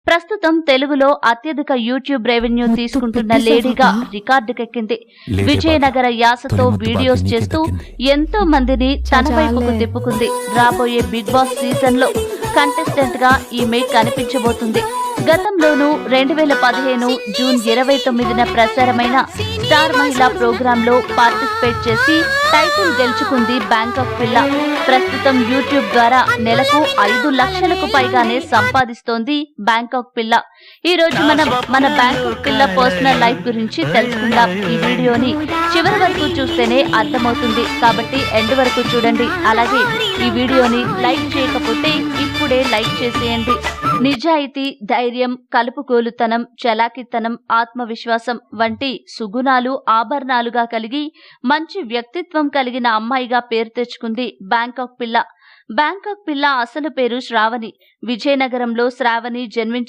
ప్రస్తుతం తెలుగులో అత్యధిక యూట్యూబ్ రెవెన్యూ తీసుకుంటున్న లేడీగా రికార్డుకెక్కింది. విజయనగర యాసతో వీడియోస్ చేస్తూ ఎంతో మందిని తన వైపుకు తిప్పుకుంది. రాబోయే బిగ్ బాస్ సీజన్ లో కంటెస్టెంట్ గా ఈమె కనిపించబోతుంది. గతంలోనూ 2015 జూన్ 29న ప్రసారమైన స్టార్ మహిళా ప్రోగ్రామ్ లో పార్టిసిపేట్ చేసి టైటిల్ గెలుచుకుంది బ్యాంకాక్ పిల్ల. ప్రస్తుతం యూట్యూబ్ ద్వారా నెలకు 5 లక్షలకు పైగానే సంపాదిస్తోంది బ్యాంకాక్ పిల్ల. ఈ రోజు మన బ్యాంకాక్ పిల్ల పర్సనల్ లైఫ్ గురించి తెలుసుకుందాం. ఈ వీడియోని చివరి వరకు చూస్తేనే అర్థమవుతుంది కాబట్టి ఎండ్ వరకు చూడండి. అలాగే ఈ వీడియోని లైక్ చేయకపోతే ఇప్పుడే లైక్ చేసేయండి. నిజాయితీ, ధైర్యం, కలుపుకోలుతనం, చలాకితనం, ఆత్మవిశ్వాసం వంటి సుగుణాలు ఆభరణాలుగా కలిగి మంచి వ్యక్తిత్వం కలిగిన అమ్మాయిగా పేరు తెచ్చుకుంది బ్యాంకాక్ పిల్ల. బ్యాంకాక్ పిల్ల అసలు పేరు శ్రావణి. విజయనగరంలో శ్రావణి జన్మించింది.